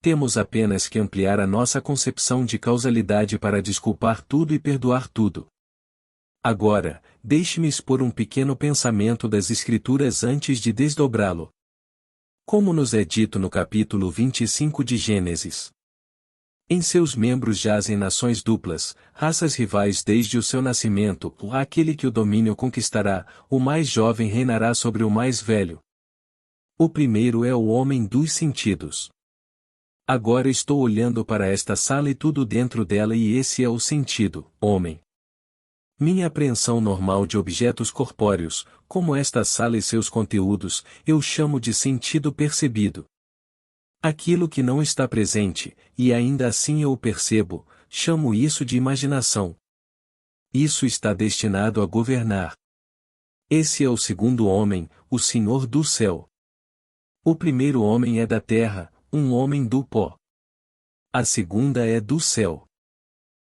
Temos apenas que ampliar a nossa concepção de causalidade para desculpar tudo e perdoar tudo. Agora, deixe-me expor um pequeno pensamento das Escrituras antes de desdobrá-lo. Como nos é dito no capítulo 25 de Gênesis. Em seus membros jazem nações duplas, raças rivais desde o seu nascimento, aquele que o domínio conquistará, o mais jovem reinará sobre o mais velho. O primeiro é o homem dos sentidos. Agora estou olhando para esta sala e tudo dentro dela e esse é o sentido, homem. Minha apreensão normal de objetos corpóreos, como esta sala e seus conteúdos, eu chamo de sentido percebido. Aquilo que não está presente, e ainda assim eu o percebo, chamo isso de imaginação. Isso está destinado a governar. Esse é o segundo homem, o Senhor do céu. O primeiro homem é da terra, um homem do pó. A segunda é do céu.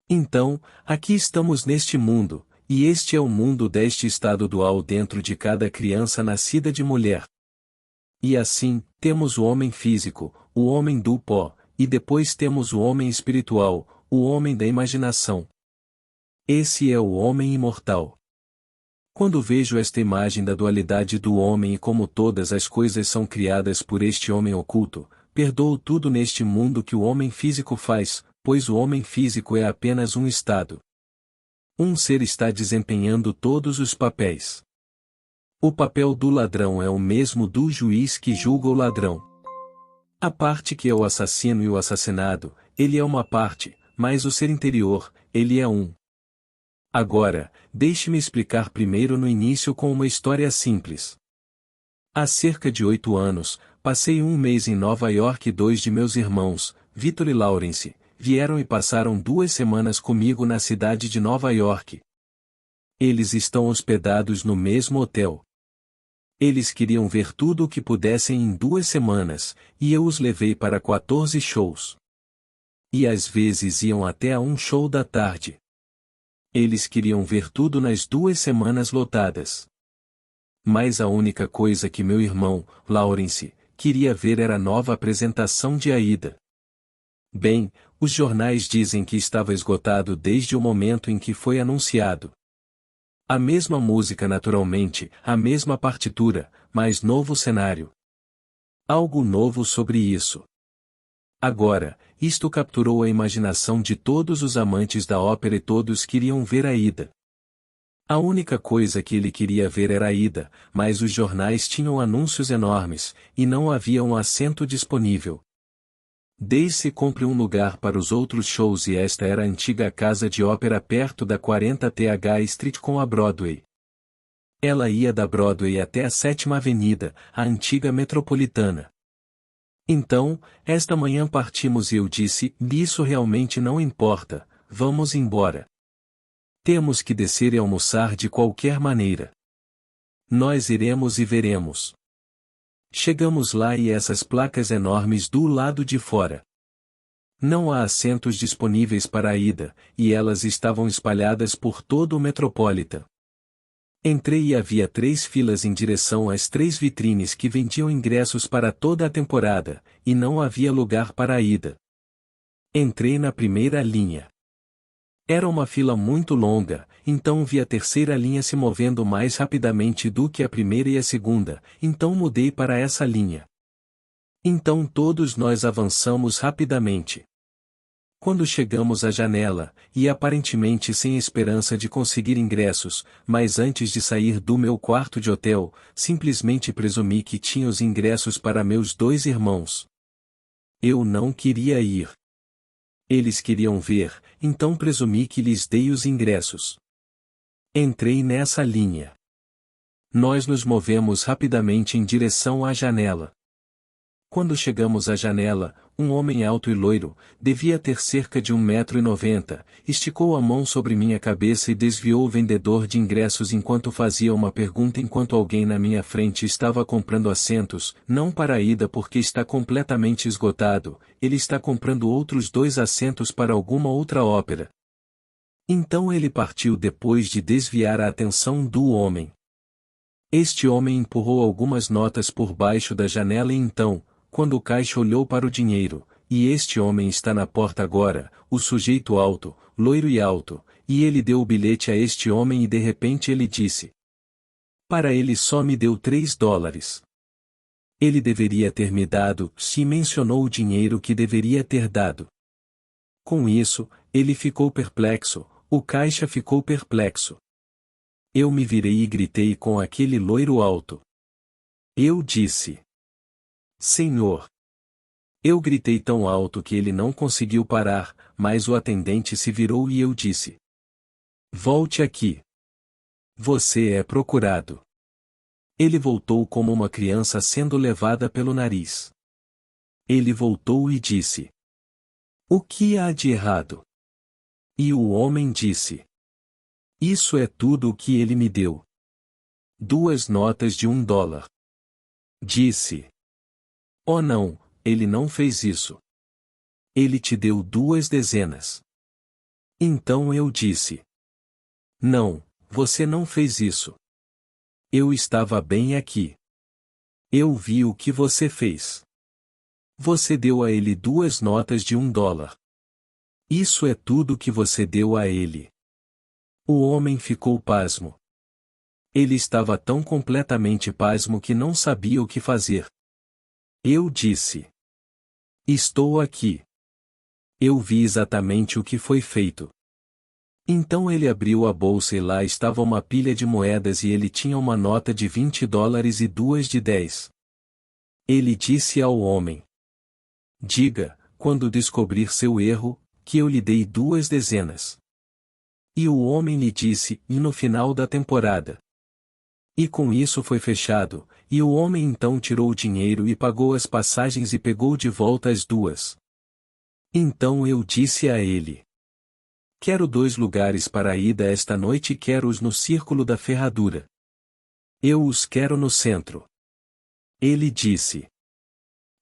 Então, aqui estamos neste mundo, e este é o mundo deste estado dual dentro de cada criança nascida de mulher. E assim, temos o homem físico, o homem do pó, e depois temos o homem espiritual, o homem da imaginação. Esse é o homem imortal. Quando vejo esta imagem da dualidade do homem e como todas as coisas são criadas por este homem oculto, perdoo tudo neste mundo que o homem físico faz, pois o homem físico é apenas um estado. Um ser está desempenhando todos os papéis. O papel do ladrão é o mesmo do juiz que julga o ladrão. A parte que é o assassino e o assassinado, ele é uma parte, mas o ser interior, ele é um. Agora, deixe-me explicar primeiro no início com uma história simples. Há cerca de 8 anos, passei um mês em Nova York e 2 de meus irmãos, Victor e Lawrence, vieram e passaram 2 semanas comigo na cidade de Nova York. Eles estão hospedados no mesmo hotel. Eles queriam ver tudo o que pudessem em 2 semanas, e eu os levei para 14 shows. E às vezes iam até a um show da tarde. Eles queriam ver tudo nas 2 semanas lotadas. Mas a única coisa que meu irmão, Lawrence, queria ver era a nova apresentação de Aida. Bem, os jornais dizem que estava esgotado desde o momento em que foi anunciado. A mesma música naturalmente, a mesma partitura, mas novo cenário. Algo novo sobre isso. Agora, isto capturou a imaginação de todos os amantes da ópera e todos queriam ver Aida. A única coisa que ele queria ver era Aida, mas os jornais tinham anúncios enormes, e não havia um assento disponível. Daisy compre um lugar para os outros shows e esta era a antiga casa de ópera perto da 40th Street com a Broadway. Ela ia da Broadway até a 7ª Avenida, a antiga metropolitana. Então, esta manhã partimos e eu disse, isso realmente não importa, vamos embora. Temos que descer e almoçar de qualquer maneira. Nós iremos e veremos. Chegamos lá e essas placas enormes do lado de fora. Não há assentos disponíveis para a ida, e elas estavam espalhadas por todo o Metropolitan. Entrei e havia 3 filas em direção às 3 vitrines que vendiam ingressos para toda a temporada, e não havia lugar para a ida. Entrei na primeira linha. Era uma fila muito longa, então vi a terceira linha se movendo mais rapidamente do que a primeira e a segunda, então mudei para essa linha. Então todos nós avançamos rapidamente. Quando chegamos à janela, e aparentemente sem esperança de conseguir ingressos, mas antes de sair do meu quarto de hotel, simplesmente presumi que tinha os ingressos para meus 2 irmãos. Eu não queria ir. Eles queriam ver, então presumi que lhes dei os ingressos. Entrei nessa linha. Nós nos movemos rapidamente em direção à janela. Quando chegamos à janela, um homem alto e loiro, devia ter cerca de 1,90 m, esticou a mão sobre minha cabeça e desviou o vendedor de ingressos enquanto fazia uma pergunta enquanto alguém na minha frente estava comprando assentos, não para a ida porque está completamente esgotado, ele está comprando outros 2 assentos para alguma outra ópera. Então ele partiu depois de desviar a atenção do homem. Este homem empurrou algumas notas por baixo da janela e então, quando o caixa olhou para o dinheiro, e este homem está na porta agora, o sujeito alto, loiro e alto, e ele deu o bilhete a este homem e de repente ele disse. Para ele só me deu $3. Ele deveria ter me dado, se mencionou o dinheiro que deveria ter dado. Com isso, ele ficou perplexo, o caixa ficou perplexo. Eu me virei e gritei com aquele loiro alto. Eu disse. Senhor. Eu gritei tão alto que ele não conseguiu parar, mas o atendente se virou e eu disse. Volte aqui. Você é procurado. Ele voltou como uma criança sendo levada pelo nariz. Ele voltou e disse. O que há de errado? E o homem disse. Isso é tudo o que ele me deu. 2 notas de $1. Disse. Oh não, ele não fez isso. Ele te deu 2 dezenas. Então eu disse. Não, você não fez isso. Eu estava bem aqui. Eu vi o que você fez. Você deu a ele 2 notas de $1. Isso é tudo que você deu a ele. O homem ficou pasmo. Ele estava tão completamente pasmo que não sabia o que fazer. Eu disse. Estou aqui. Eu vi exatamente o que foi feito. Então ele abriu a bolsa e lá estava uma pilha de moedas e ele tinha uma nota de $20 e 2 de 10. Ele disse ao homem. Diga, quando descobrir seu erro, que eu lhe dei 2 dezenas. E o homem lhe disse, e no final da temporada. E com isso foi fechado, e o homem então tirou o dinheiro e pagou as passagens e pegou de volta as 2. Então eu disse a ele. Quero 2 lugares para a ida esta noite e quero-os no círculo da ferradura. Eu os quero no centro. Ele disse.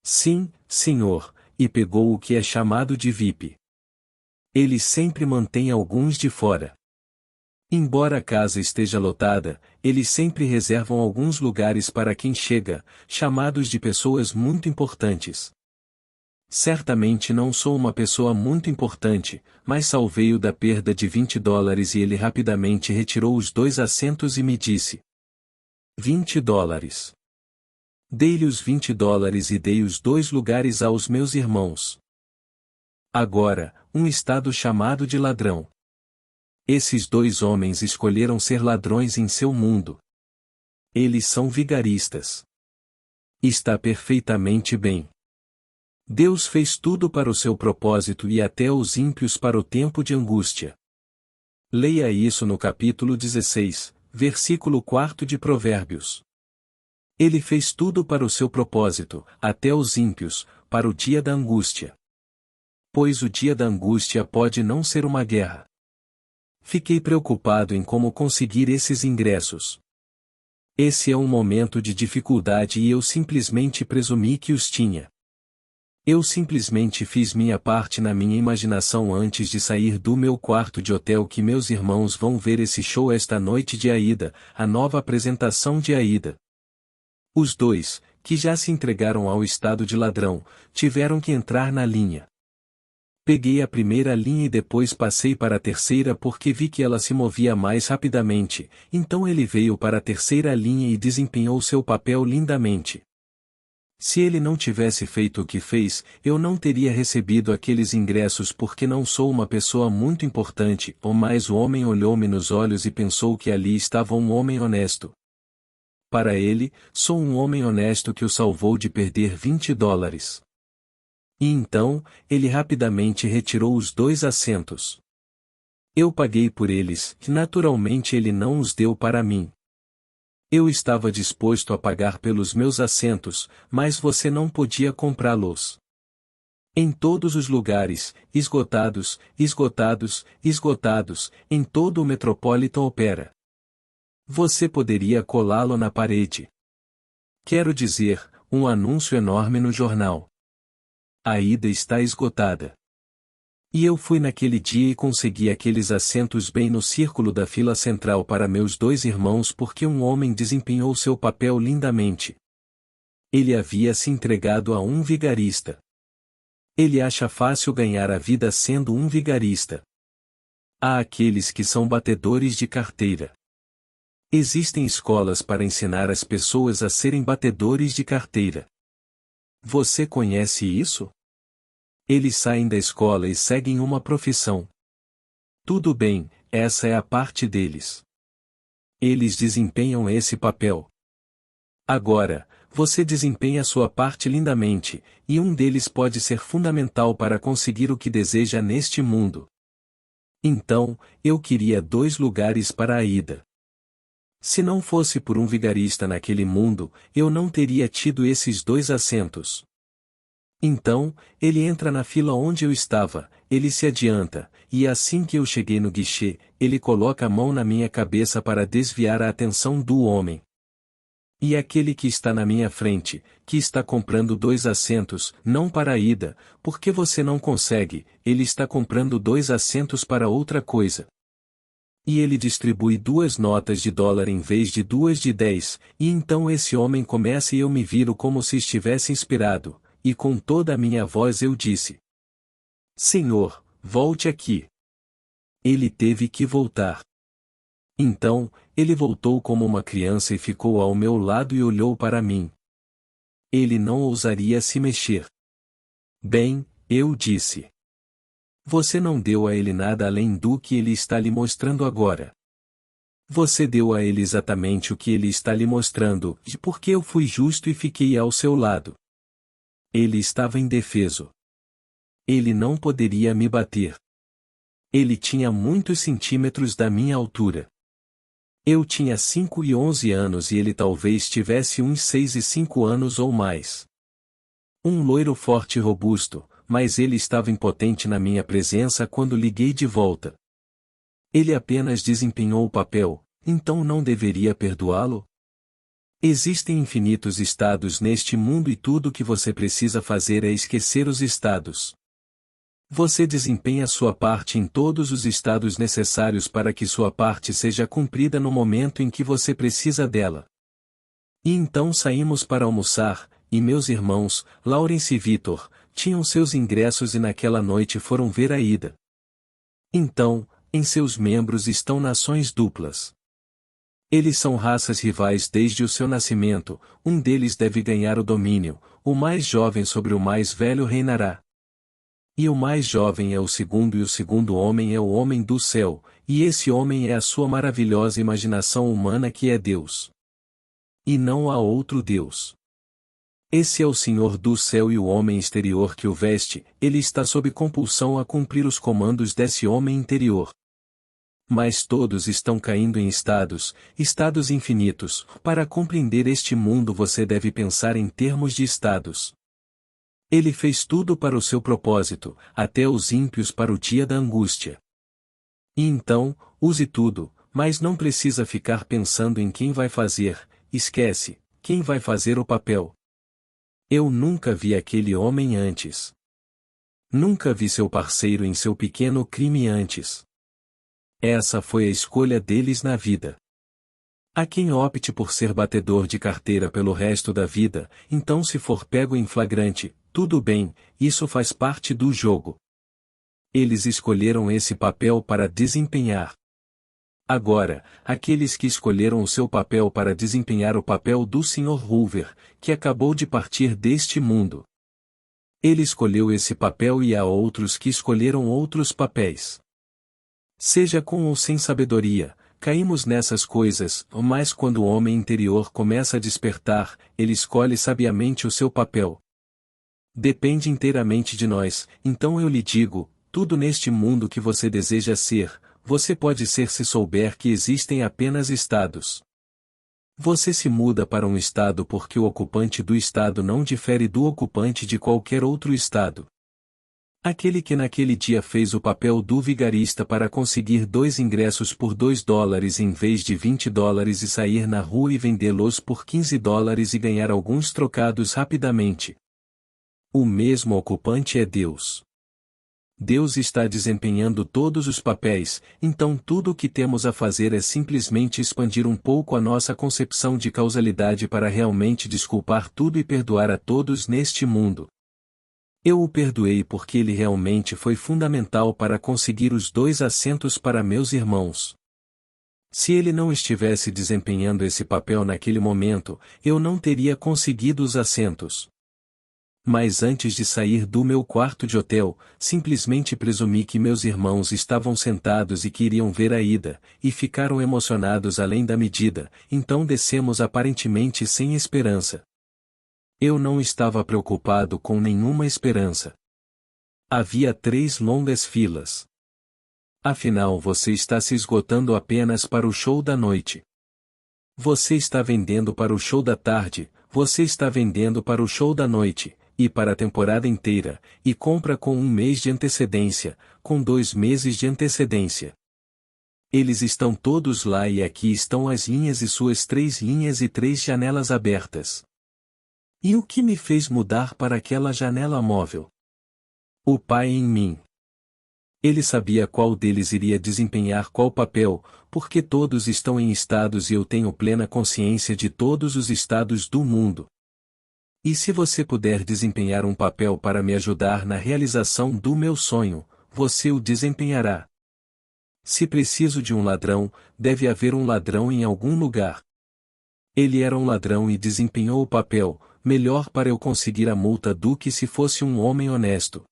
Sim, senhor, e pegou o que é chamado de VIP. Ele sempre mantém alguns de fora. Embora a casa esteja lotada, eles sempre reservam alguns lugares para quem chega, chamados de pessoas muito importantes. Certamente não sou uma pessoa muito importante, mas salvei-o da perda de $20 e ele rapidamente retirou os 2 assentos e me disse. $20. Dei-lhe os $20 e dei os 2 lugares aos meus irmãos. Agora, um estado chamado de ladrão. Esses 2 homens escolheram ser ladrões em seu mundo. Eles são vigaristas. Está perfeitamente bem. Deus fez tudo para o seu propósito e até os ímpios para o tempo de angústia. Leia isso no capítulo 16, versículo 4 de Provérbios. Ele fez tudo para o seu propósito, até os ímpios, para o dia da angústia. Pois o dia da angústia pode não ser uma guerra. Fiquei preocupado em como conseguir esses ingressos. Esse é um momento de dificuldade e eu simplesmente presumi que os tinha. Eu simplesmente fiz minha parte na minha imaginação antes de sair do meu quarto de hotel que meus irmãos vão ver esse show esta noite de Aida, a nova apresentação de Aida. Os 2, que já se entregaram ao estado de ladrão, tiveram que entrar na linha. Peguei a primeira linha e depois passei para a terceira porque vi que ela se movia mais rapidamente, então ele veio para a terceira linha e desempenhou seu papel lindamente. Se ele não tivesse feito o que fez, eu não teria recebido aqueles ingressos porque não sou uma pessoa muito importante, ou mais o homem olhou-me nos olhos e pensou que ali estava um homem honesto. Para ele, sou um homem honesto que o salvou de perder $20. E então, ele rapidamente retirou os 2 assentos. Eu paguei por eles, e naturalmente ele não os deu para mim. Eu estava disposto a pagar pelos meus assentos, mas você não podia comprá-los. Em todos os lugares, esgotados, esgotados, esgotados, em todo o Metropolitan Opera. Você poderia colá-lo na parede. Quero dizer, um anúncio enorme no jornal. A ida está esgotada. E eu fui naquele dia e consegui aqueles assentos bem no círculo da fila central para meus 2 irmãos porque um homem desempenhou seu papel lindamente. Ele havia se entregado a um vigarista. Ele acha fácil ganhar a vida sendo um vigarista. Há aqueles que são batedores de carteira. Existem escolas para ensinar as pessoas a serem batedores de carteira. Você conhece isso? Eles saem da escola e seguem uma profissão. Tudo bem, essa é a parte deles. Eles desempenham esse papel. Agora, você desempenha sua parte lindamente, e um deles pode ser fundamental para conseguir o que deseja neste mundo. Então, eu queria 2 lugares para a ida. Se não fosse por um vigarista naquele mundo, eu não teria tido esses 2 assentos. Então, ele entra na fila onde eu estava, ele se adianta, e assim que eu cheguei no guichê, ele coloca a mão na minha cabeça para desviar a atenção do homem. E aquele que está na minha frente, que está comprando 2 assentos, não para a ida, porque você não consegue, ele está comprando 2 assentos para outra coisa. E ele distribui 2 notas de dólar em vez de 2 de 10, e então esse homem começa e eu me viro como se estivesse inspirado, e com toda a minha voz eu disse: Senhor, volte aqui. Ele teve que voltar. Então, ele voltou como uma criança e ficou ao meu lado e olhou para mim. Ele não ousaria se mexer. Bem, eu disse. Você não deu a ele nada além do que ele está lhe mostrando agora. Você deu a ele exatamente o que ele está lhe mostrando, porque eu fui justo e fiquei ao seu lado. Ele estava indefeso. Ele não poderia me bater. Ele tinha muitos centímetros da minha altura. Eu tinha 5 e 11 anos e ele talvez tivesse uns 6 e 5 anos ou mais. Um loiro forte e robusto, mas ele estava impotente na minha presença quando liguei de volta. Ele apenas desempenhou o papel, então não deveria perdoá-lo? Existem infinitos estados neste mundo e tudo o que você precisa fazer é esquecer os estados. Você desempenha sua parte em todos os estados necessários para que sua parte seja cumprida no momento em que você precisa dela. E então saímos para almoçar, e meus irmãos, Lawrence e Victor, tinham seus ingressos e naquela noite foram ver a ida. Então, em seus membros estão nações duplas. Eles são raças rivais desde o seu nascimento, um deles deve ganhar o domínio, o mais jovem sobre o mais velho reinará. E o mais jovem é o segundo e o segundo homem é o homem do céu, e esse homem é a sua maravilhosa imaginação humana que é Deus. E não há outro Deus. Esse é o Senhor do céu e o homem exterior que o veste, ele está sob compulsão a cumprir os comandos desse homem interior. Mas todos estão caindo em estados infinitos. Para compreender este mundo você deve pensar em termos de estados. Ele fez tudo para o seu propósito, até os ímpios para o dia da angústia. E então, use tudo, mas não precisa ficar pensando em quem vai fazer, esquece, quem vai fazer o papel. Eu nunca vi aquele homem antes. Nunca vi seu parceiro em seu pequeno crime antes. Essa foi a escolha deles na vida. Há quem opte por ser batedor de carteira pelo resto da vida, então se for pego em flagrante, tudo bem, isso faz parte do jogo. Eles escolheram esse papel para desempenhar. Agora, aqueles que escolheram o seu papel para desempenhar o papel do Sr. Hoover, que acabou de partir deste mundo. Ele escolheu esse papel e há outros que escolheram outros papéis. Seja com ou sem sabedoria, caímos nessas coisas, mas quando o homem interior começa a despertar, ele escolhe sabiamente o seu papel. Depende inteiramente de nós, então eu lhe digo, tudo neste mundo que você deseja ser, você pode ser se souber que existem apenas estados. Você se muda para um estado porque o ocupante do estado não difere do ocupante de qualquer outro estado. Aquele que naquele dia fez o papel do vigarista para conseguir 2 ingressos por $2 em vez de $20 e sair na rua e vendê-los por $15 e ganhar alguns trocados rapidamente. O mesmo ocupante é Deus. Deus está desempenhando todos os papéis, então tudo o que temos a fazer é simplesmente expandir um pouco a nossa concepção de causalidade para realmente desculpar tudo e perdoar a todos neste mundo. Eu o perdoei porque ele realmente foi fundamental para conseguir os 2 assentos para meus irmãos. Se ele não estivesse desempenhando esse papel naquele momento, eu não teria conseguido os assentos. Mas antes de sair do meu quarto de hotel, simplesmente presumi que meus irmãos estavam sentados e queriam ver a ida, e ficaram emocionados além da medida, então descemos aparentemente sem esperança. Eu não estava preocupado com nenhuma esperança. Havia 3 longas filas. Afinal, você está se esgotando apenas para o show da noite. Você está vendendo para o show da tarde, você está vendendo para o show da noite, e para a temporada inteira, e compra com 1 mês de antecedência, com 2 meses de antecedência. Eles estão todos lá e aqui estão as linhas e suas 3 linhas e 3 janelas abertas. E o que me fez mudar para aquela janela móvel? O Pai em mim. Ele sabia qual deles iria desempenhar qual papel, porque todos estão em estados e eu tenho plena consciência de todos os estados do mundo. E se você puder desempenhar um papel para me ajudar na realização do meu sonho, você o desempenhará. Se preciso de um ladrão, deve haver um ladrão em algum lugar. Ele era um ladrão e desempenhou o papel, melhor para eu conseguir a multa do que se fosse um homem honesto.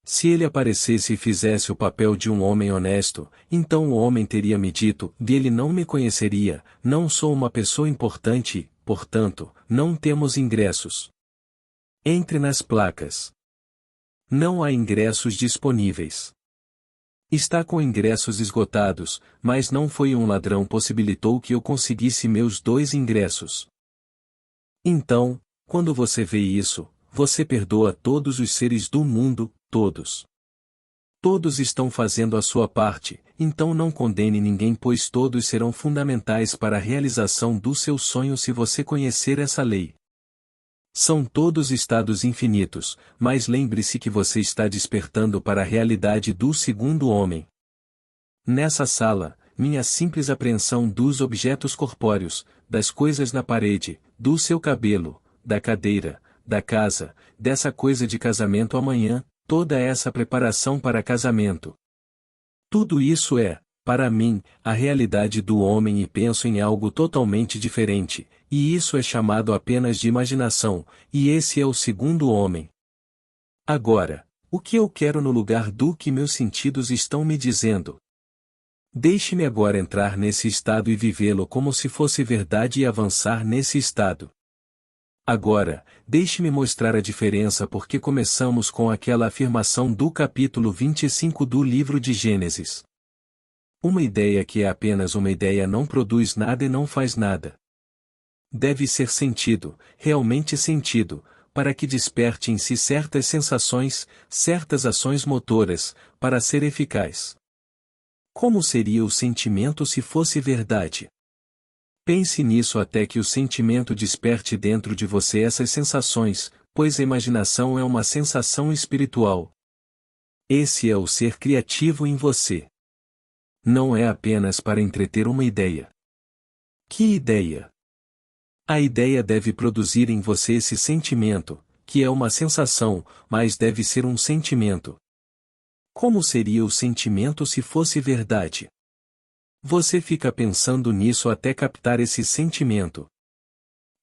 Se ele aparecesse e fizesse o papel de um homem honesto, então o homem teria me dito, ele não me conheceria, não sou uma pessoa importante, portanto, não temos ingressos. Entre nas placas. Não há ingressos disponíveis. Está com ingressos esgotados, mas não foi um ladrão possibilitou que eu conseguisse meus 2 ingressos. Então, quando você vê isso, você perdoa todos os seres do mundo, todos. Todos estão fazendo a sua parte, então não condene ninguém pois todos serão fundamentais para a realização do seu sonho se você conhecer essa lei. São todos estados infinitos, mas lembre-se que você está despertando para a realidade do segundo homem. Nessa sala, minha simples apreensão dos objetos corpóreos, das coisas na parede, do seu cabelo, da cadeira, da casa, dessa coisa de casamento amanhã, toda essa preparação para casamento. Tudo isso é, para mim, a realidade do homem e penso em algo totalmente diferente, e isso é chamado apenas de imaginação, e esse é o segundo homem. Agora, o que eu quero no lugar do que meus sentidos estão me dizendo? Deixe-me agora entrar nesse estado e vivê-lo como se fosse verdade e avançar nesse estado. Agora, deixe-me mostrar a diferença porque começamos com aquela afirmação do capítulo 25 do livro de Gênesis. Uma ideia que é apenas uma ideia não produz nada e não faz nada. Deve ser sentido, realmente sentido, para que desperte em si certas sensações, certas ações motoras, para ser eficaz. Como seria o sentimento se fosse verdade? Pense nisso até que o sentimento desperte dentro de você essas sensações, pois a imaginação é uma sensação espiritual. Esse é o ser criativo em você. Não é apenas para entreter uma ideia. Que ideia? A ideia deve produzir em você esse sentimento, que é uma sensação, mas deve ser um sentimento. Como seria o sentimento se fosse verdade? Você fica pensando nisso até captar esse sentimento.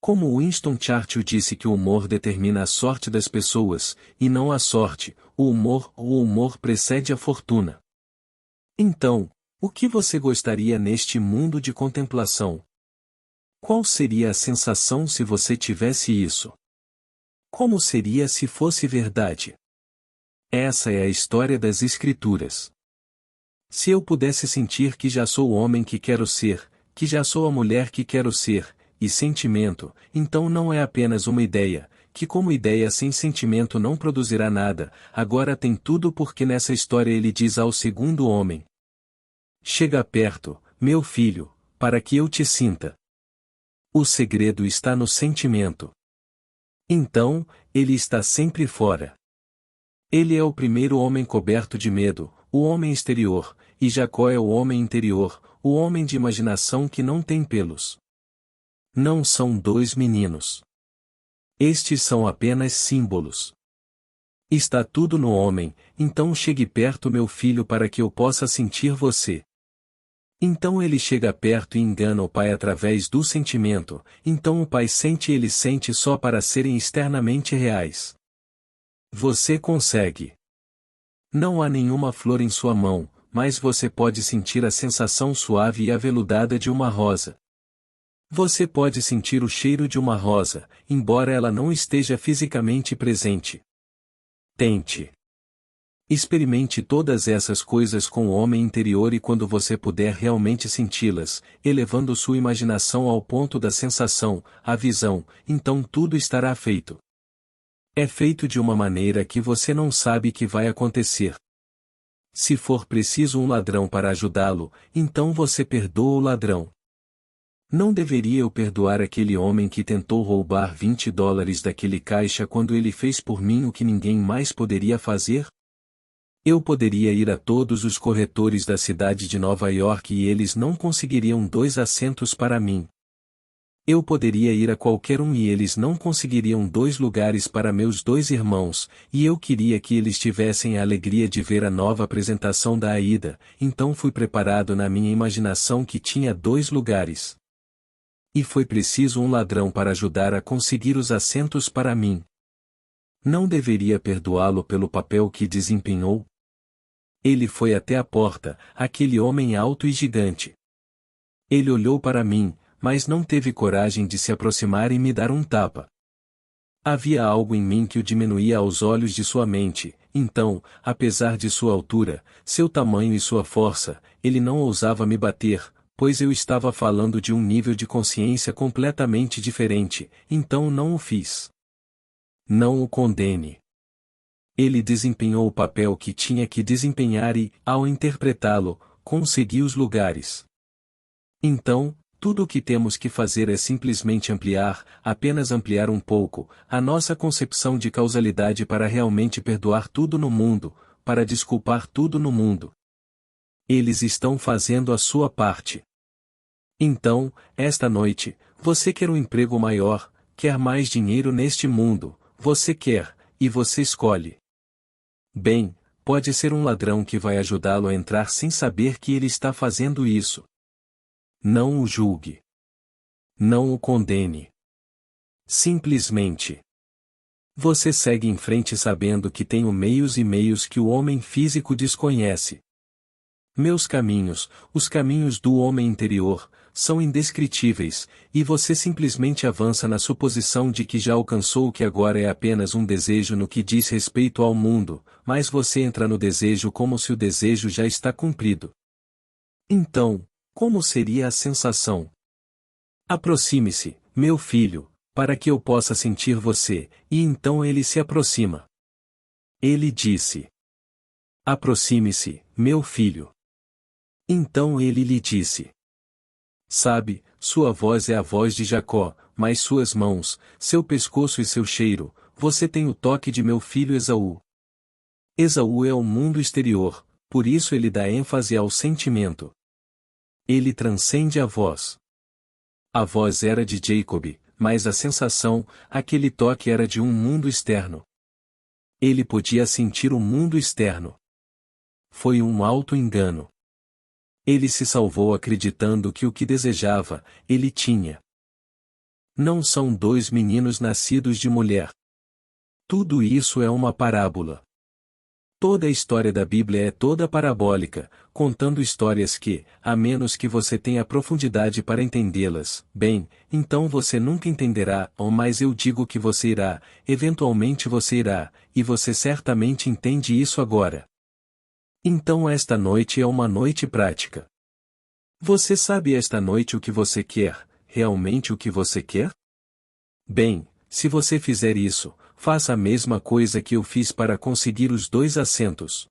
Como Winston Churchill disse que o humor determina a sorte das pessoas, e não a sorte, o humor precede a fortuna. Então, o que você gostaria neste mundo de contemplação? Qual seria a sensação se você tivesse isso? Como seria se fosse verdade? Essa é a história das Escrituras. Se eu pudesse sentir que já sou o homem que quero ser, que já sou a mulher que quero ser, e sentimento, então não é apenas uma ideia, que como ideia sem sentimento não produzirá nada, agora tem tudo porque nessa história ele diz ao segundo homem: chega perto, meu filho, para que eu te sinta. O segredo está no sentimento. Então, ele está sempre fora. Ele é o primeiro homem coberto de medo, o homem exterior, e Jacó é o homem interior, o homem de imaginação que não tem pelos. Não são 2 meninos. Estes são apenas símbolos. Está tudo no homem, então chegue perto, meu filho, para que eu possa sentir você. Então ele chega perto e engana o pai através do sentimento, então o pai sente e ele sente só para serem externamente reais. Você consegue. Não há nenhuma flor em sua mão, mas você pode sentir a sensação suave e aveludada de uma rosa. Você pode sentir o cheiro de uma rosa, embora ela não esteja fisicamente presente. Tente. Experimente todas essas coisas com o homem interior e quando você puder realmente senti-las, elevando sua imaginação ao ponto da sensação, a visão, então tudo estará feito. É feito de uma maneira que você não sabe que vai acontecer. Se for preciso um ladrão para ajudá-lo, então você perdoa o ladrão. Não deveria eu perdoar aquele homem que tentou roubar $20 daquele caixa quando ele fez por mim o que ninguém mais poderia fazer? Eu poderia ir a todos os corretores da cidade de Nova York e eles não conseguiriam 2 assentos para mim. Eu poderia ir a qualquer um e eles não conseguiriam 2 lugares para meus 2 irmãos, e eu queria que eles tivessem a alegria de ver a nova apresentação da Aida, então fui preparado na minha imaginação que tinha 2 lugares. E foi preciso um ladrão para ajudar a conseguir os assentos para mim. Não deveria perdoá-lo pelo papel que desempenhou? Ele foi até a porta, aquele homem alto e gigante. Ele olhou para mim, mas não teve coragem de se aproximar e me dar um tapa. Havia algo em mim que o diminuía aos olhos de sua mente, então, apesar de sua altura, seu tamanho e sua força, ele não ousava me bater, pois eu estava falando de um nível de consciência completamente diferente, então não o fiz. Não o condene. Ele desempenhou o papel que tinha que desempenhar e, ao interpretá-lo, conseguiu os lugares. Então, tudo o que temos que fazer é simplesmente ampliar, apenas ampliar um pouco, a nossa concepção de causalidade para realmente perdoar tudo no mundo, para desculpar tudo no mundo. Eles estão fazendo a sua parte. Então, esta noite, você quer um emprego maior, quer mais dinheiro neste mundo, você quer, e você escolhe. Bem, pode ser um ladrão que vai ajudá-lo a entrar sem saber que ele está fazendo isso. Não o julgue. Não o condene. Simplesmente. Você segue em frente sabendo que tenho meios e meios que o homem físico desconhece. Meus caminhos, os caminhos do homem interior, são indescritíveis, e você simplesmente avança na suposição de que já alcançou o que agora é apenas um desejo no que diz respeito ao mundo, mas você entra no desejo como se o desejo já está cumprido. Então, como seria a sensação? Aproxime-se, meu filho, para que eu possa sentir você, e então ele se aproxima. Ele disse: aproxime-se, meu filho. Então ele lhe disse: sabe, sua voz é a voz de Jacó, mas suas mãos, seu pescoço e seu cheiro, você tem o toque de meu filho Esaú. Esaú é o mundo exterior, por isso ele dá ênfase ao sentimento. Ele transcende a voz. A voz era de Jacob, mas a sensação, aquele toque era de um mundo externo. Ele podia sentir o mundo externo. Foi um auto-engano. Ele se salvou acreditando que o que desejava, ele tinha. Não são 2 meninos nascidos de mulher. Tudo isso é uma parábola. Toda a história da Bíblia é toda parabólica, contando histórias que, a menos que você tenha profundidade para entendê-las, bem, então você nunca entenderá, ou mais eu digo que você irá, eventualmente você irá, e você certamente entende isso agora. Então esta noite é uma noite prática. Você sabe esta noite o que você quer, realmente o que você quer? Bem, se você fizer isso, faça a mesma coisa que eu fiz para conseguir os 2 assentos.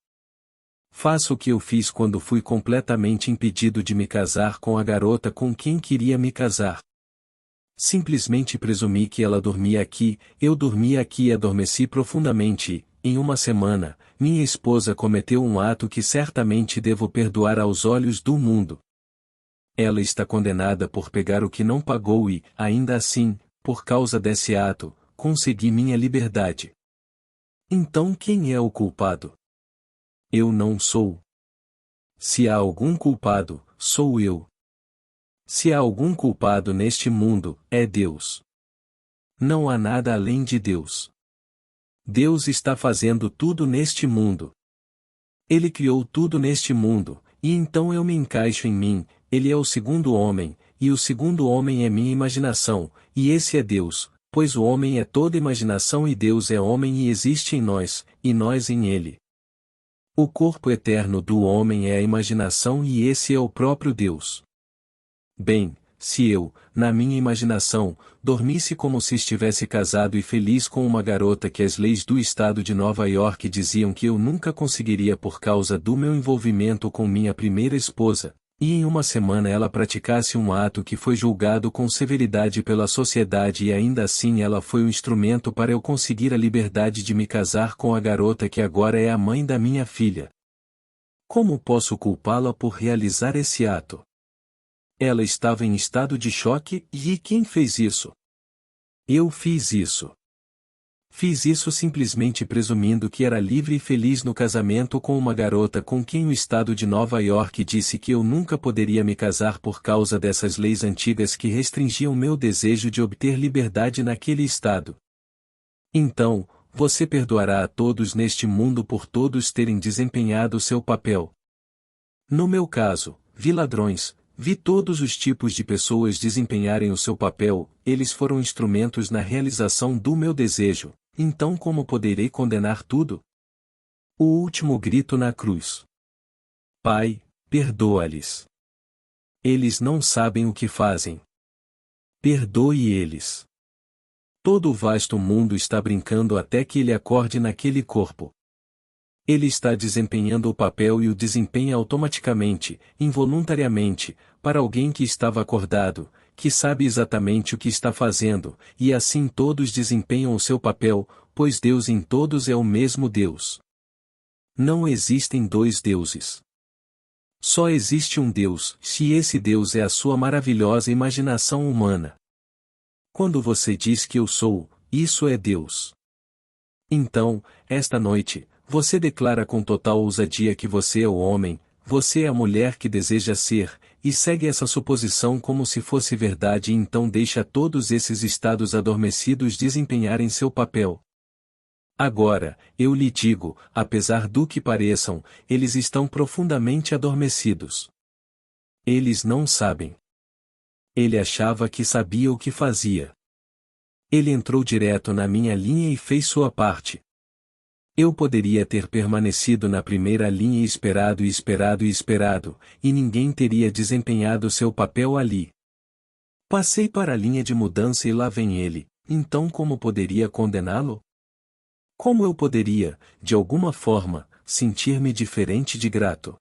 Faça o que eu fiz quando fui completamente impedido de me casar com a garota com quem queria me casar. Simplesmente presumi que ela dormia aqui, eu dormia aqui e adormeci profundamente, e, em uma semana, minha esposa cometeu um ato que certamente devo perdoar aos olhos do mundo. Ela está condenada por pegar o que não pagou e, ainda assim, por causa desse ato, consegui minha liberdade. Então quem é o culpado? Eu não sou. Se há algum culpado, sou eu. Se há algum culpado neste mundo, é Deus. Não há nada além de Deus. Deus está fazendo tudo neste mundo. Ele criou tudo neste mundo, e então eu me encaixo em mim. Ele é o segundo homem, e o segundo homem é minha imaginação, e esse é Deus, pois o homem é toda imaginação e Deus é homem e existe em nós, e nós em ele. O corpo eterno do homem é a imaginação e esse é o próprio Deus. Bem, se eu, na minha imaginação, dormisse como se estivesse casado e feliz com uma garota que as leis do estado de Nova York diziam que eu nunca conseguiria por causa do meu envolvimento com minha primeira esposa, e em uma semana ela praticasse um ato que foi julgado com severidade pela sociedade e ainda assim ela foi o instrumento para eu conseguir a liberdade de me casar com a garota que agora é a mãe da minha filha. Como posso culpá-la por realizar esse ato? Ela estava em estado de choque e quem fez isso? Eu fiz isso. Fiz isso simplesmente presumindo que era livre e feliz no casamento com uma garota com quem o estado de Nova York disse que eu nunca poderia me casar por causa dessas leis antigas que restringiam meu desejo de obter liberdade naquele estado. Então, você perdoará a todos neste mundo por todos terem desempenhado seu papel. No meu caso, vi ladrões, vi todos os tipos de pessoas desempenharem o seu papel, eles foram instrumentos na realização do meu desejo, então como poderei condenar tudo? O último grito na cruz. Pai, perdoa-lhes. Eles não sabem o que fazem. Perdoe eles. Todo o vasto mundo está brincando até que ele acorde naquele corpo. Ele está desempenhando o papel e o desempenha automaticamente, involuntariamente, para alguém que estava acordado, que sabe exatamente o que está fazendo, e assim todos desempenham o seu papel, pois Deus em todos é o mesmo Deus. Não existem dois deuses. Só existe um Deus, se esse Deus é a sua maravilhosa imaginação humana. Quando você diz que eu sou, isso é Deus. Então, esta noite, você declara com total ousadia que você é o homem, você é a mulher que deseja ser, e segue essa suposição como se fosse verdade e então deixa todos esses estados adormecidos desempenharem seu papel. Agora, eu lhe digo, apesar do que pareçam, eles estão profundamente adormecidos. Eles não sabem. Ele achava que sabia o que fazia. Ele entrou direto na minha linha e fez sua parte. Eu poderia ter permanecido na primeira linha e esperado e esperado e esperado, e ninguém teria desempenhado seu papel ali. Passei para a linha de mudança e lá vem ele, então como poderia condená-lo? Como eu poderia, de alguma forma, sentir-me diferente de grato?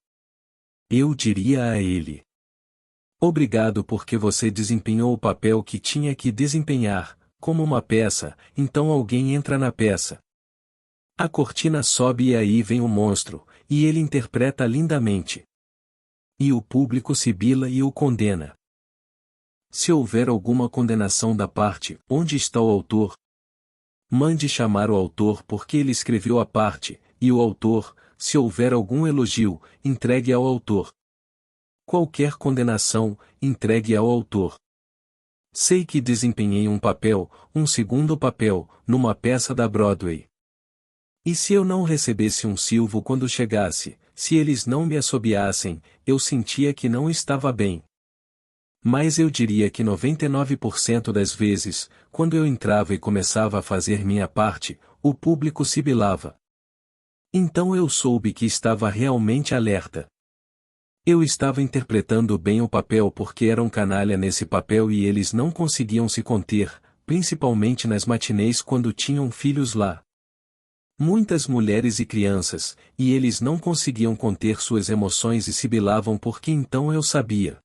Eu diria a ele: obrigado porque você desempenhou o papel que tinha que desempenhar, como uma peça, então alguém entra na peça. A cortina sobe e aí vem o monstro, e ele interpreta lindamente. E o público sibila e o condena. Se houver alguma condenação da parte, onde está o autor? Mande chamar o autor porque ele escreveu a parte, e o autor, se houver algum elogio, entregue ao autor. Qualquer condenação, entregue ao autor. Sei que desempenhei um papel, um segundo papel, numa peça da Broadway. E se eu não recebesse um silvo quando chegasse, se eles não me assobiassem, eu sentia que não estava bem. Mas eu diria que 99% das vezes, quando eu entrava e começava a fazer minha parte, o público sibilava. Então eu soube que estava realmente alerta. Eu estava interpretando bem o papel porque era um canalha nesse papel e eles não conseguiam se conter, principalmente nas matinês quando tinham filhos lá. Muitas mulheres e crianças, e eles não conseguiam conter suas emoções e sibilavam porque então eu sabia.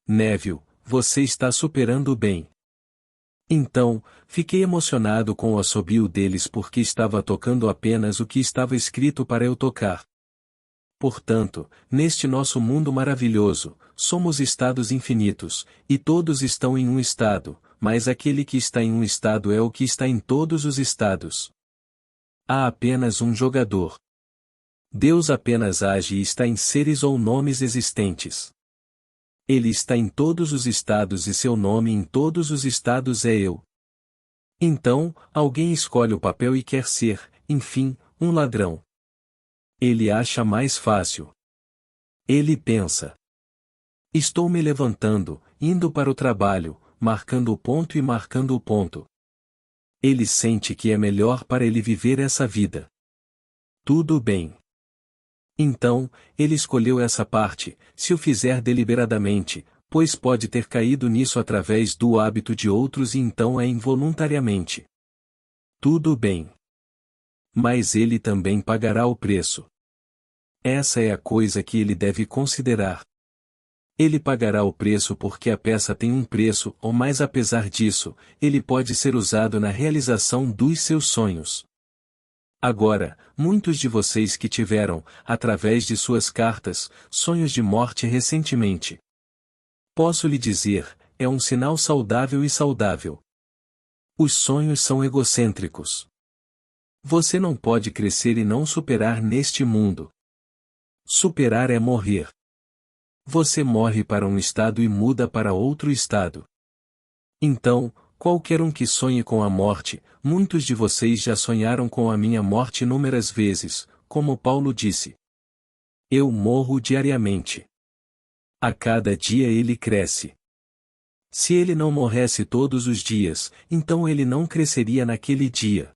Neville, você está superando bem. Então, fiquei emocionado com o assobio deles porque estava tocando apenas o que estava escrito para eu tocar. Portanto, neste nosso mundo maravilhoso, somos estados infinitos, e todos estão em um estado, mas aquele que está em um estado é o que está em todos os estados. Há apenas um jogador. Deus apenas age e está em seres ou nomes existentes. Ele está em todos os estados e seu nome em todos os estados é eu. Então, alguém escolhe o papel e quer ser, enfim, um ladrão. Ele acha mais fácil. Ele pensa: estou me levantando, indo para o trabalho, marcando o ponto e marcando o ponto. Ele sente que é melhor para ele viver essa vida. Tudo bem. Então, ele escolheu essa parte, se o fizer deliberadamente, pois pode ter caído nisso através do hábito de outros e então é involuntariamente. Tudo bem. Mas ele também pagará o preço. Essa é a coisa que ele deve considerar. Ele pagará o preço porque a peça tem um preço, ou mais apesar disso, ele pode ser usado na realização dos seus sonhos. Agora, muitos de vocês que tiveram, através de suas cartas, sonhos de morte recentemente. Posso lhe dizer, é um sinal saudável e saudável. Os sonhos são egocêntricos. Você não pode crescer e não superar neste mundo. Superar é morrer. Você morre para um estado e muda para outro estado. Então, qualquer um que sonhe com a morte, muitos de vocês já sonharam com a minha morte inúmeras vezes, como Paulo disse. Eu morro diariamente. A cada dia ele cresce. Se ele não morresse todos os dias, então ele não cresceria naquele dia.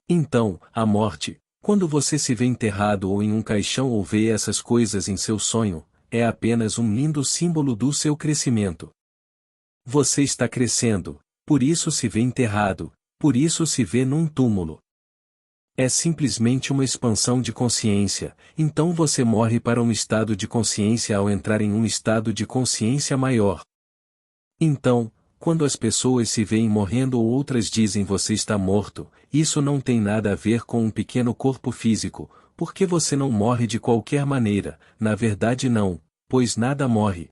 Então, a morte, quando você se vê enterrado ou em um caixão ou vê essas coisas em seu sonho, é apenas um lindo símbolo do seu crescimento. Você está crescendo, por isso se vê enterrado, por isso se vê num túmulo. É simplesmente uma expansão de consciência, então você morre para um estado de consciência ao entrar em um estado de consciência maior. Então, quando as pessoas se veem morrendo ou outras dizem você está morto, isso não tem nada a ver com um pequeno corpo físico, porque você não morre de qualquer maneira, na verdade não, pois nada morre.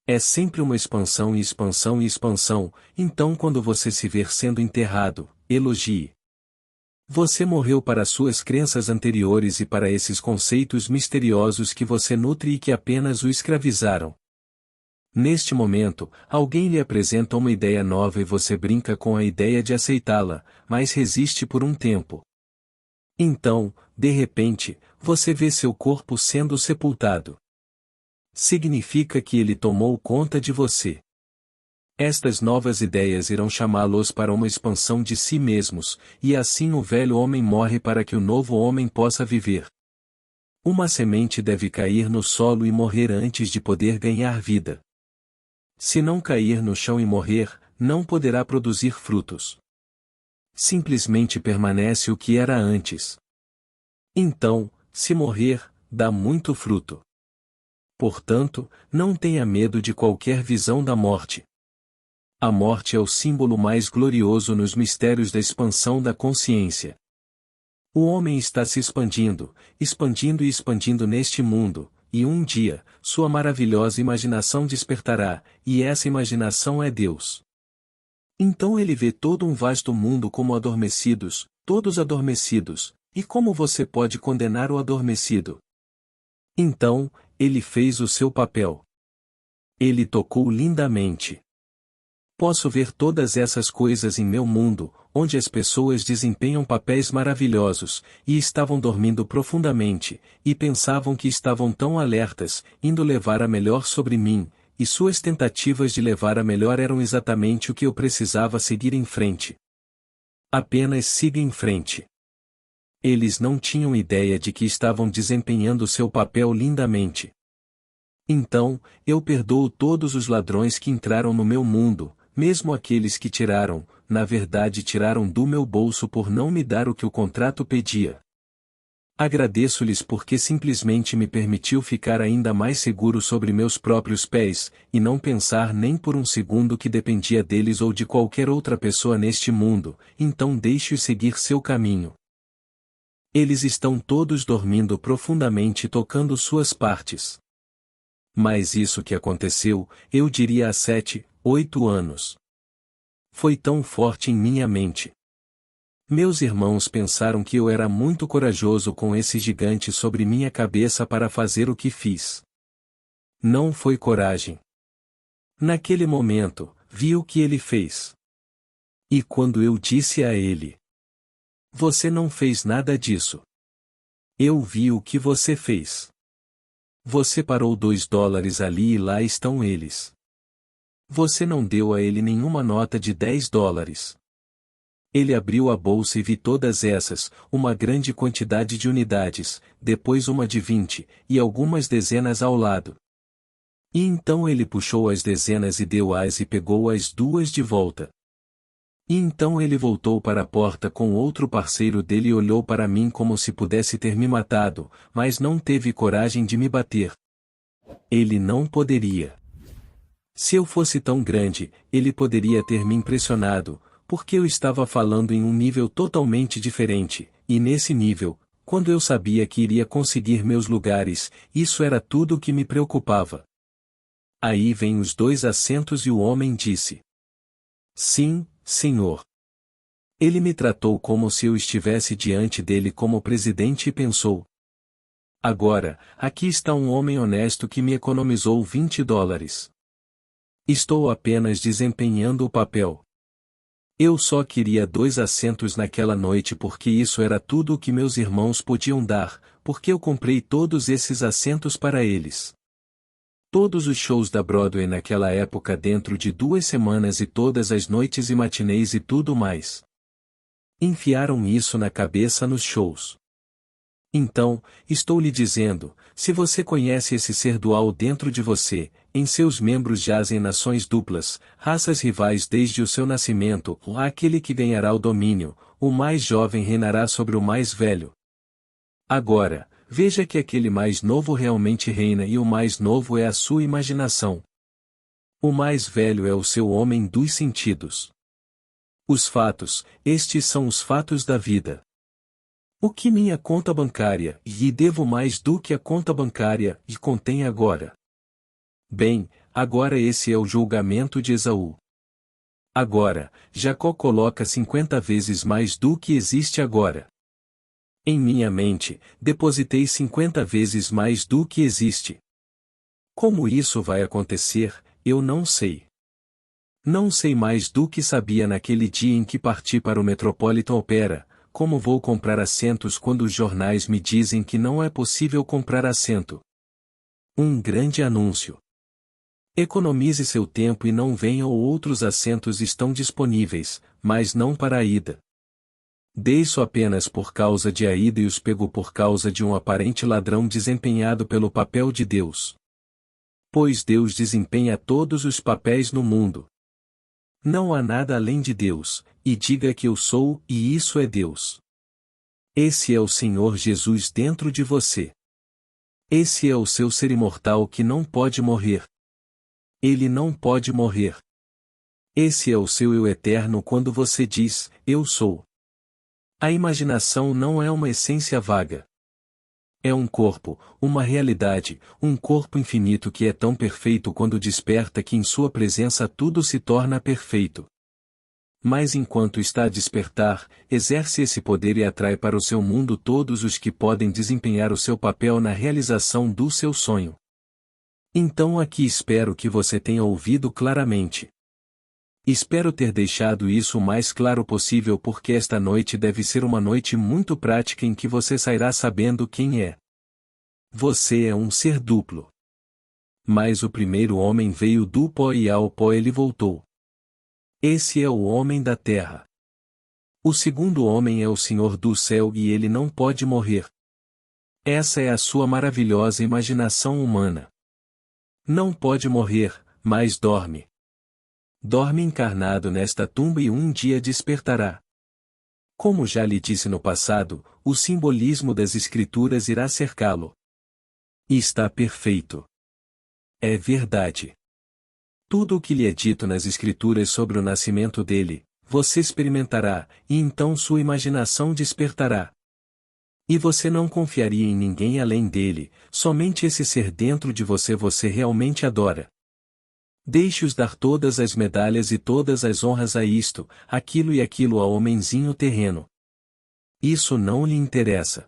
É sempre uma expansão e expansão e expansão, então quando você se ver sendo enterrado, elogie. Você morreu para suas crenças anteriores e para esses conceitos misteriosos que você nutre e que apenas o escravizaram. Neste momento, alguém lhe apresenta uma ideia nova e você brinca com a ideia de aceitá-la, mas resiste por um tempo. Então, de repente, você vê seu corpo sendo sepultado. Significa que ele tomou conta de você. Estas novas ideias irão chamá-los para uma expansão de si mesmos, e assim o velho homem morre para que o novo homem possa viver. Uma semente deve cair no solo e morrer antes de poder ganhar vida. Se não cair no chão e morrer, não poderá produzir frutos. Simplesmente permanece o que era antes. Então, se morrer, dá muito fruto. Portanto, não tenha medo de qualquer visão da morte. A morte é o símbolo mais glorioso nos mistérios da expansão da consciência. O homem está se expandindo, expandindo e expandindo neste mundo, e um dia, sua maravilhosa imaginação despertará, e essa imaginação é Deus. Então ele vê todo um vasto mundo como adormecidos, todos adormecidos, e como você pode condenar o adormecido? Então, ele fez o seu papel. Ele tocou lindamente. Posso ver todas essas coisas em meu mundo, onde as pessoas desempenham papéis maravilhosos, e estavam dormindo profundamente, e pensavam que estavam tão alertas, indo levar a melhor sobre mim, e suas tentativas de levar a melhor eram exatamente o que eu precisava seguir em frente. Apenas siga em frente. Eles não tinham ideia de que estavam desempenhando seu papel lindamente. Então, eu perdoo todos os ladrões que entraram no meu mundo, mesmo aqueles que tiraram, na verdade tiraram do meu bolso por não me dar o que o contrato pedia. Agradeço-lhes porque simplesmente me permitiu ficar ainda mais seguro sobre meus próprios pés, e não pensar nem por um segundo que dependia deles ou de qualquer outra pessoa neste mundo, então deixe-os seguir seu caminho. Eles estão todos dormindo profundamente tocando suas partes. Mas isso que aconteceu, eu diria há 7, 8 anos. Foi tão forte em minha mente. Meus irmãos pensaram que eu era muito corajoso com esse gigante sobre minha cabeça para fazer o que fiz. Não foi coragem. Naquele momento, vi o que ele fez. E quando eu disse a ele: "Você não fez nada disso. Eu vi o que você fez. Você parou $2 ali e lá estão eles. Você não deu a ele nenhuma nota de $10. Ele abriu a bolsa e vi todas essas, uma grande quantidade de unidades, depois uma de 20, e algumas dezenas ao lado. E então ele puxou as dezenas e deu-as e pegou as duas de volta. E então ele voltou para a porta com outro parceiro dele e olhou para mim como se pudesse ter me matado, mas não teve coragem de me bater. Ele não poderia. Se eu fosse tão grande, ele poderia ter me impressionado, porque eu estava falando em um nível totalmente diferente, e nesse nível, quando eu sabia que iria conseguir meus lugares, isso era tudo o que me preocupava. Aí vem os 2 assentos e o homem disse: "Sim, senhor." Ele me tratou como se eu estivesse diante dele como presidente e pensou: "Agora, aqui está um homem honesto que me economizou $20. Estou apenas desempenhando o papel. Eu só queria 2 assentos naquela noite porque isso era tudo o que meus irmãos podiam dar, porque eu comprei todos esses assentos para eles. Todos os shows da Broadway naquela época dentro de 2 semanas e todas as noites e matinês e tudo mais. Enfiaram isso na cabeça nos shows. Então, estou lhe dizendo, se você conhece esse ser dual dentro de você, em seus membros jazem nações duplas, raças rivais desde o seu nascimento, aquele que ganhará o domínio, o mais jovem reinará sobre o mais velho. Agora, veja que aquele mais novo realmente reina e o mais novo é a sua imaginação. O mais velho é o seu homem dos sentidos. Os fatos, estes são os fatos da vida. O que minha conta bancária, e devo mais do que a conta bancária, e contém agora. Bem, agora esse é o julgamento de Esaú. Agora, Jacó coloca 50 vezes mais do que existe agora. Em minha mente, depositei 50 vezes mais do que existe. Como isso vai acontecer, eu não sei. Não sei mais do que sabia naquele dia em que parti para o Metropolitan Opera. Como vou comprar assentos quando os jornais me dizem que não é possível comprar assento? Um grande anúncio. Economize seu tempo e não venha ou outros assentos estão disponíveis, mas não para a ida. Dê isso apenas por causa de a ida e os pegou por causa de um aparente ladrão desempenhado pelo papel de Deus. Pois Deus desempenha todos os papéis no mundo. Não há nada além de Deus, e diga que eu sou, e isso é Deus. Esse é o Senhor Jesus dentro de você. Esse é o seu ser imortal que não pode morrer. Ele não pode morrer. Esse é o seu eu eterno quando você diz, eu sou. A imaginação não é uma essência vaga. É um corpo, uma realidade, um corpo infinito que é tão perfeito quando desperta que em sua presença tudo se torna perfeito. Mas enquanto está a despertar, exerce esse poder e atrai para o seu mundo todos os que podem desempenhar o seu papel na realização do seu sonho. Então aqui espero que você tenha ouvido claramente. Espero ter deixado isso o mais claro possível porque esta noite deve ser uma noite muito prática em que você sairá sabendo quem é. Você é um ser duplo. Mas o primeiro homem veio do pó e ao pó ele voltou. Esse é o homem da terra. O segundo homem é o Senhor do céu e ele não pode morrer. Essa é a sua maravilhosa imaginação humana. Não pode morrer, mas dorme. Dorme encarnado nesta tumba e um dia despertará. Como já lhe disse no passado, o simbolismo das Escrituras irá cercá-lo. E está perfeito. É verdade. Tudo o que lhe é dito nas Escrituras sobre o nascimento dele, você experimentará, e então sua imaginação despertará. E você não confiaria em ninguém além dele, somente esse ser dentro de você realmente adora. Deixe-os dar todas as medalhas e todas as honras a isto, aquilo e aquilo ao homenzinho terreno. Isso não lhe interessa.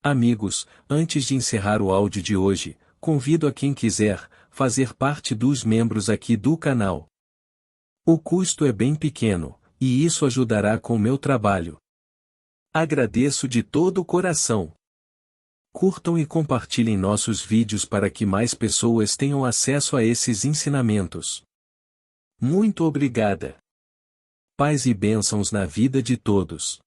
Amigos, antes de encerrar o áudio de hoje, convido a quem quiser fazer parte dos membros aqui do canal. O custo é bem pequeno, e isso ajudará com o meu trabalho. Agradeço de todo o coração. Curtam e compartilhem nossos vídeos para que mais pessoas tenham acesso a esses ensinamentos. Muito obrigada. Paz e bênçãos na vida de todos.